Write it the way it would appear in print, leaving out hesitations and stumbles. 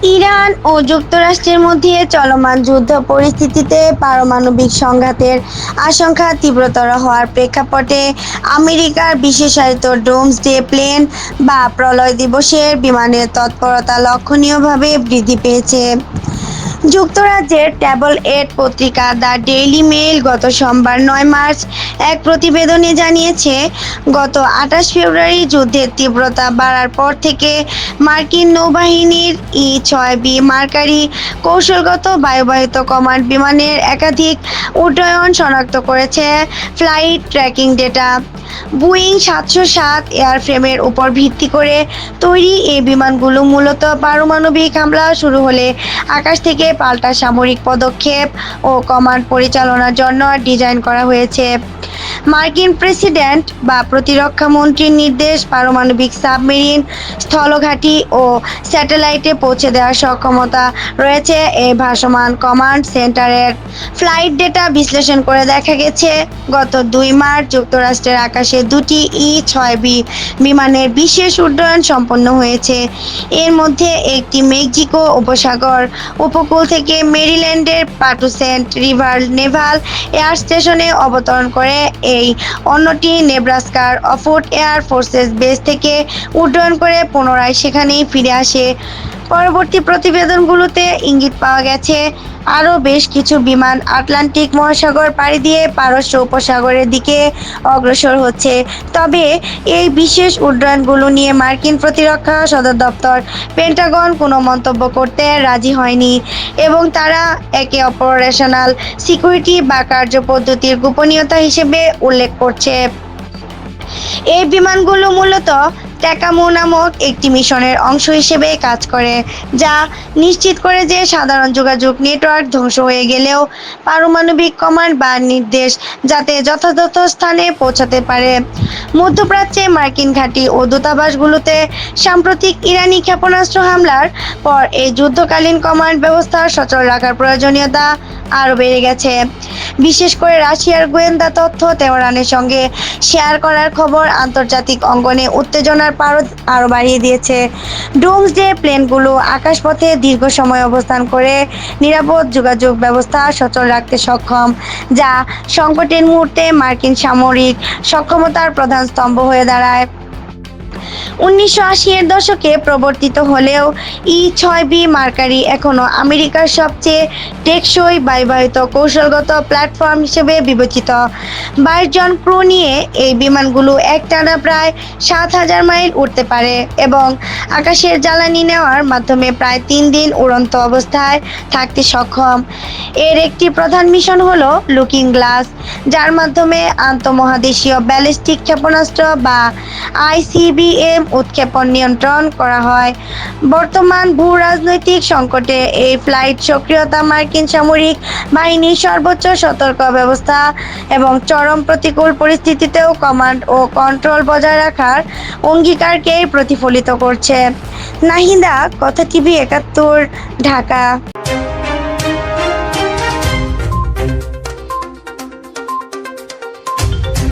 Iran ও যুক্তরাষ্ট্রের মধ্যে চলমান যুদ্ধ পরিস্থিতিতে পারমাণবিক সংঘাতের আশঙ্কা তীব্রতর হওয়ার প্রেক্ষাপটে আমেরিকার বিশেষায়িত ডোমসডে প্লেন বা প্রলয় দিবসের বিমানের তৎপরতা লক্ষণীয়ভাবে বৃদ্ধি পেয়েছে। যুক্তরাজ্যের ট্যাবল এড পত্রিকা দ্য ডেইলি মেইল গত সোমবার ৯ মার্চ এক প্রতিবেদনে জানিয়েছে, গত ২৮ ফেব্রুয়ারি যুদ্ধের তীব্রতা বাড়ার পর থেকে মার্কিন নৌবাহিনীর ই-৬বি মার্কারি কৌশলগত বায়ুবাহিত কমান্ড বিমানের একাধিক উড্ডয়ন শনাক্ত করেছে ফ্লাইট ট্র্যাকিং ডেটা। বোয়িং ৭০৭ এয়ারফ্রেমের উপর ভিত্তি করে তৈরি এই বিমানগুলো মূলত পারমাণবিক হামলা শুরু হলে আকাশ থেকে পাল্টা সামরিক পদক্ষেপ ও কমান্ড পরিচালনার জন্য ডিজাইন করা হয়েছে। মার্কিন প্রেসিডেন্ট বা প্রতিরক্ষা মন্ত্রীর নির্দেশ, পারমাণবিক সাবমেরিন, স্থলঘাঁটি ও স্যাটেলাইটে পৌঁছে দেওয়ার সক্ষমতা রয়েছে এই ভাসমান কমান্ড সেন্টারের। ফ্লাইট ডেটা বিশ্লেষণ করে দেখা গেছে, গত ২ মার্চ যুক্তরাষ্ট্রের আকাশে দুটি ই-৬বি বিমানের বিশেষ উড্ডয়ন সম্পন্ন হয়েছে। এর মধ্যে একটি মেক্সিকো উপসাগর উপকূল থেকে মেরিল্যান্ডের পাটুসেন্ট রিভার নেভাল এয়ার স্টেশনে অবতরণ করে, এই অন্যটি নেব্রাস্কার অফুট এয়ার ফোর্সেস বেস থেকে উড্ডয়ন করে পুনরায় সেখানেই ফিরে আসে। পরবর্তী প্রতিবেদনগুলোতে ইঙ্গিত পাওয়া গেছে, আরও বেশ কিছু বিমান আটলান্টিক মহাসাগর পাড়ি দিয়ে পারস্য উপসাগরের দিকে অগ্রসর হচ্ছে। তবে এই বিশেষ উড্ডয়নগুলো নিয়ে মার্কিন প্রতিরক্ষা সদর দপ্তর পেন্টাগন কোনো মন্তব্য করতে রাজি হয়নি এবং তারা একে অপারেশনাল সিকিউরিটি বা কার্যপদ্ধতির গোপনীয়তা হিসেবে উল্লেখ করছে। এই বিমানগুলো মূলত ট্যাকামো নামক একটি মিশনের অংশ হিসেবে কাজ করে, যা নিশ্চিত করে যে সাধারণ যোগাযোগ নেটওয়ার্ক ধ্বংস হয়ে গেলেও পারমাণবিক কমান্ড বা নির্দেশ যাতে যথাযথ স্থানে পৌঁছাতে পারে। মধ্যপ্রাচ্যে মার্কিন ঘাঁটি ও দূতাবাসগুলোতে সাম্প্রতিক ইরানি ক্ষেপণাস্ত্র হামলার পর এই যুদ্ধকালীন কমান্ড ব্যবস্থা সচল রাখার প্রয়োজনীয়তা আরও বেড়ে গেছে। বিশেষ করে রাশিয়ার গোয়েন্দা তথ্য তেহরানের সঙ্গে শেয়ার করার খবর আন্তর্জাতিক অঙ্গনে উত্তেজনার পারদ আরও বাড়িয়ে দিয়েছে। ডোমসডে প্লেনগুলো আকাশপথে দীর্ঘ সময় অবস্থান করে নিরাপদ যোগাযোগ ব্যবস্থা সচল রাখতে সক্ষম, যা সংকটের মুহূর্তে মার্কিন সামরিক সক্ষমতার প্রধান স্তম্ভ হয়ে দাঁড়ায়। ১৯৮০-এর দশকে প্রবর্তিত হলেও ই-৬বি মার্কারি এখনও আমেরিকার সবচেয়ে টেকসই বায়ুবাহিত কৌশলগত প্ল্যাটফর্ম হিসেবে বিবেচিত। ২২ জন ক্রু নিয়ে এই বিমানগুলো একটানা প্রায় ৭,০০০ মাইল উড়তে পারে এবং আকাশের জ্বালানি নেওয়ার মাধ্যমে প্রায় ৩ দিন উড়ন্ত অবস্থায় থাকতে সক্ষম। এর একটি প্রধান মিশন হলো লুকিং গ্লাস, যার মাধ্যমে আন্তঃমহাদেশীয় ব্যালিস্টিক ক্ষেপণাস্ত্র বা আইসিবিএম উৎক্ষেপণ নিয়ন্ত্রণ করা হয়। বর্তমান ভূ-রাজনৈতিক সংকটে এই ফ্লাইট সক্রিয়তা মার্কিন সামরিক বাহিনীর সর্বোচ্চ সতর্ক ব্যবস্থা এবং চরম প্রতিকূল পরিস্থিতিতেও কমান্ড ও কন্ট্রোল বজায় রাখার অঙ্গীকারকেই প্রতিফলিত করছে। নাহিদা, কথা টিভি ৭১, ঢাকা।